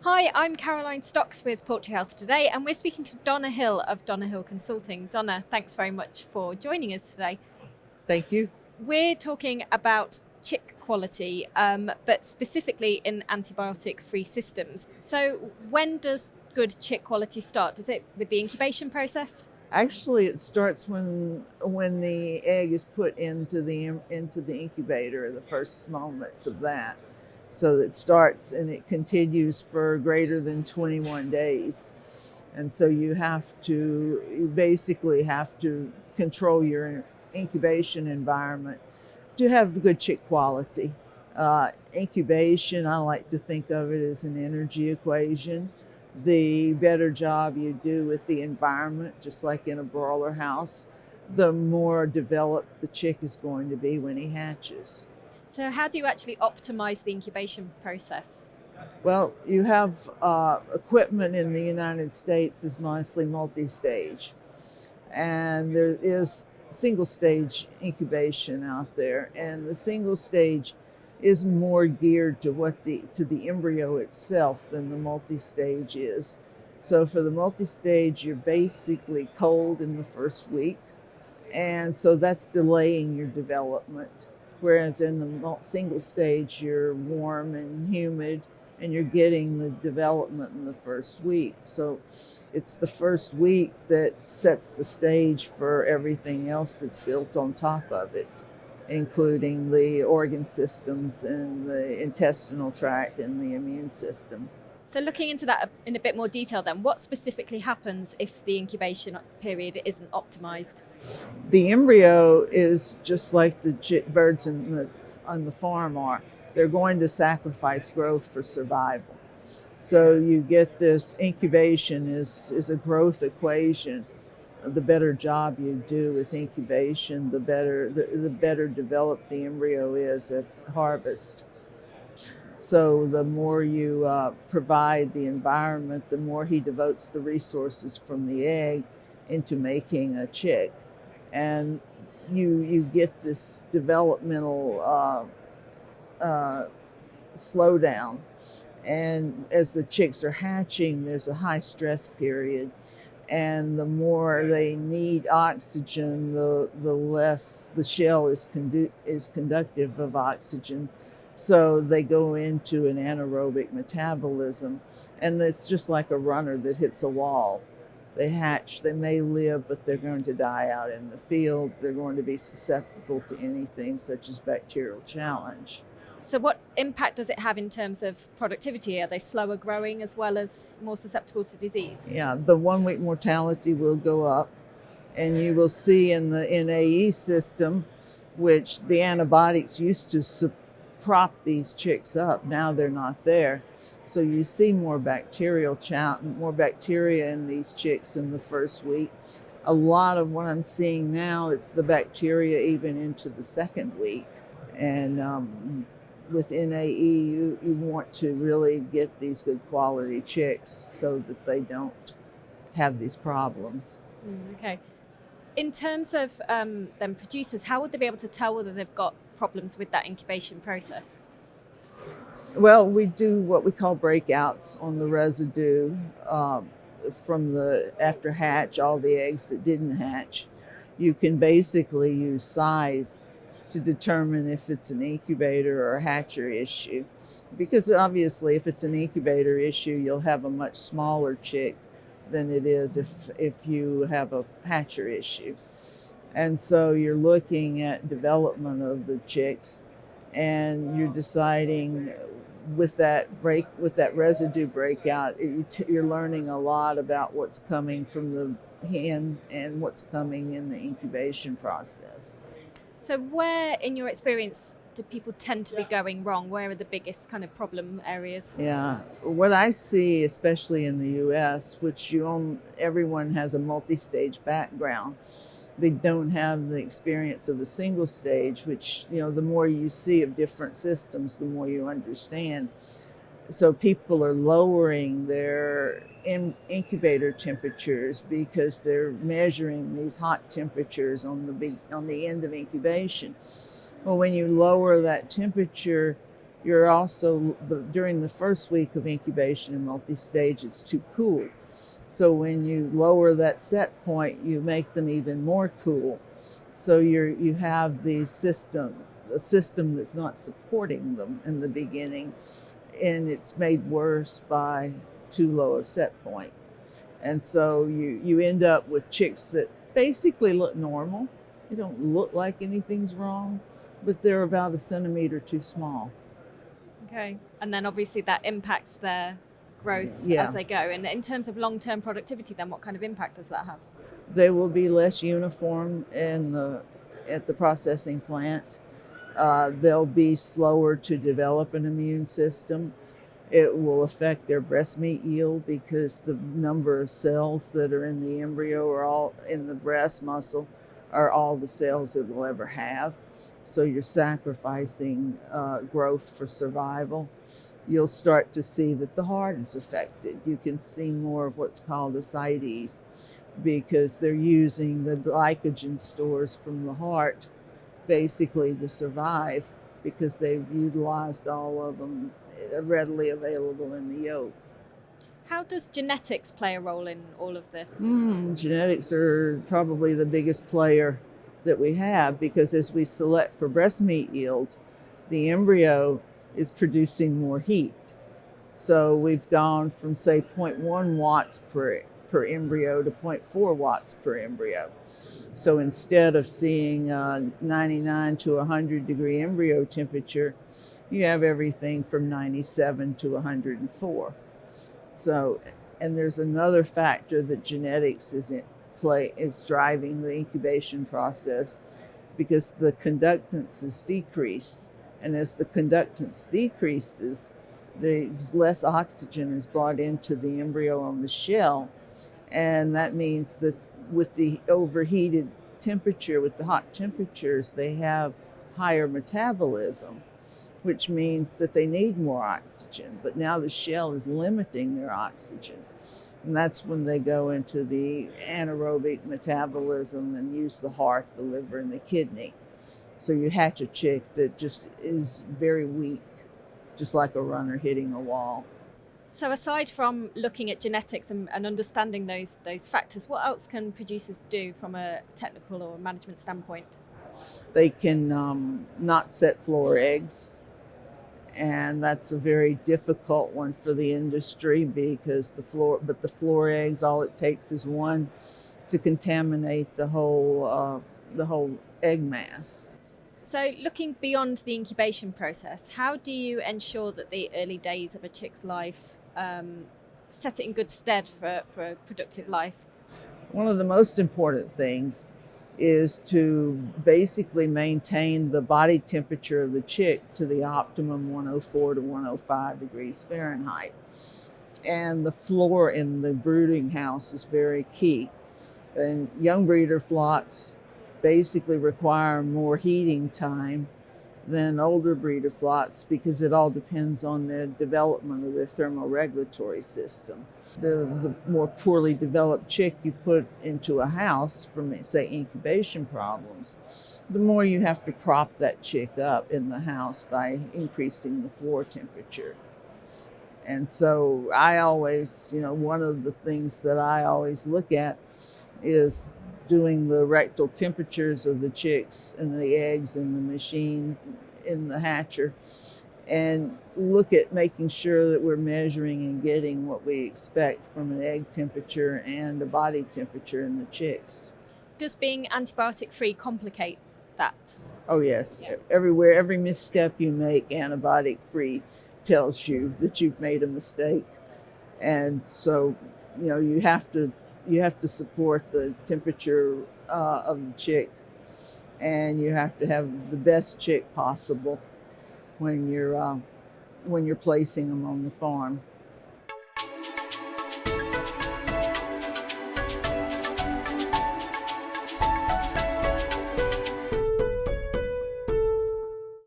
Hi, I'm Caroline Stocks with Poultry Health Today, and we're speaking to Donna Hill of Donna Hill Consulting. Donna, thanks very much for joining us today. Thank you. We're talking about chick quality, but specifically in antibiotic-free systems. So when does good chick quality start? Does it with the incubation process? Actually, it starts when the egg is put into the incubator, the first moments of that. So it starts and it continues for greater than 21 days. And so you basically have to control your incubation environment to have good chick quality. Incubation, I like to think of it as an energy equation. The better job you do with the environment, just like in a broiler house, the more developed the chick is going to be when he hatches. So how do you actually optimize the incubation process? Well, you have equipment in the United States is mostly multi-stage, and there is single stage incubation out there, and the single stage is more geared to the embryo itself than the multi-stage is. So for the multi-stage, you're basically cold in the first week, and so that's delaying your development. Whereas in the single stage, you're warm and humid, and you're getting the development in the first week. So it's the first week that sets the stage for everything else that's built on top of it, including the organ systems and the intestinal tract and the immune system. So looking into that in a bit more detail then, what specifically happens if the incubation period isn't optimized? The embryo is just like the birds on the farm are. They're going to sacrifice growth for survival. So you get this incubation is a growth equation. The better job you do with incubation, the better developed the embryo is at harvest. So the more you provide the environment, the more he devotes the resources from the egg into making a chick. And you get this developmental slowdown. And as the chicks are hatching, there's a high stress period. And the more they need oxygen, the less the shell is conductive of oxygen. So they go into an anaerobic metabolism. And it's just like a runner that hits a wall. They hatch, they may live, but they're going to die out in the field. They're going to be susceptible to anything such as bacterial challenge. So what impact does it have in terms of productivity? Are they slower growing as well as more susceptible to disease? Yeah, the 1 week mortality will go up, and you will see in the NAE system, which the antibiotics used to prop these chicks up. Now they're not there. So you see more bacteria in these chicks in the first week. A lot of what I'm seeing now, it's the bacteria even into the second week. And with NAE, you want to really get these good quality chicks so that they don't have these problems. Okay. In terms of them producers, how would they be able to tell whether they've got problems with that incubation process? Well, we do what we call breakouts on the residue from the after hatch, all the eggs that didn't hatch. You can basically use size to determine if it's an incubator or a hatchery issue. Because obviously if it's an incubator issue, you'll have a much smaller chick than it is if you have a hatchery issue. And so you're looking at development of the chicks, and you're deciding with that residue breakout, you're learning a lot about what's coming from the hen and what's coming in the incubation process. So where, in your experience, do people tend to be going wrong? Where are the biggest kind of problem areas? Yeah, what I see, especially in the U.S., which everyone has a multi-stage background. They don't have the experience of the single stage, which, the more you see of different systems, the more you understand. So people are lowering their incubator temperatures because they're measuring these hot temperatures on the end of incubation. Well, when you lower that temperature, You're also, during the first week of incubation and multi-stage, it's too cool. So when you lower that set point, you make them even more cool. So you have a system that's not supporting them in the beginning, and it's made worse by too low of set point. And so you end up with chicks that basically look normal. They don't look like anything's wrong, but they're about a centimeter too small. Okay. And then obviously that impacts their growth as they go. And in terms of long-term productivity, then what kind of impact does that have? They will be less uniform at the processing plant. They'll be slower to develop an immune system. It will affect their breast meat yield because the number of cells that are in the embryo or all in the breast muscle are all the cells it will ever have. So you're sacrificing growth for survival. You'll start to see that the heart is affected. You can see more of what's called ascites because they're using the glycogen stores from the heart basically to survive because they've utilized all of them readily available in the yolk. How does genetics play a role in all of this? Genetics are probably the biggest player that we have because as we select for breast meat yield, the embryo is producing more heat. So we've gone from say 0.1 watts per embryo to 0.4 watts per embryo. So instead of seeing 99 to 100 degree embryo temperature, you have everything from 97 to 104. So, and there's another factor that genetics is driving the incubation process because the conductance is decreased. And as the conductance decreases, there's less oxygen is brought into the embryo on the shell. And that means that with the overheated temperature, with the hot temperatures, they have higher metabolism, which means that they need more oxygen. But now the shell is limiting their oxygen. And that's when they go into the anaerobic metabolism and use the heart, the liver, and the kidney. So you hatch a chick that just is very weak, just like a runner hitting a wall. So aside from looking at genetics and understanding those factors, what else can producers do from a technical or management standpoint? They can not set floor eggs. And that's a very difficult one for the industry because the floor eggs, all it takes is one to contaminate the whole egg mass. So looking beyond the incubation process, how do you ensure that the early days of a chick's life set it in good stead for a productive life? One of the most important things is to basically maintain the body temperature of the chick to the optimum 104 to 105 degrees Fahrenheit. And the floor in the brooding house is very key. And young breeder flocks basically require more heating time than older breeder flocks because it all depends on the development of their thermoregulatory system. The more poorly developed chick you put into a house from, say, incubation problems, the more you have to prop that chick up in the house by increasing the floor temperature. And so I always, one of the things that I always look at is doing the rectal temperatures of the chicks and the eggs in the machine in the hatcher and look at making sure that we're measuring and getting what we expect from an egg temperature and a body temperature in the chicks. Does being antibiotic free complicate that? Oh yes, Yeah. Everywhere, every misstep you make antibiotic free tells you that you've made a mistake. And so, you have to support the temperature of the chick, and you have to have the best chick possible when you're placing them on the farm.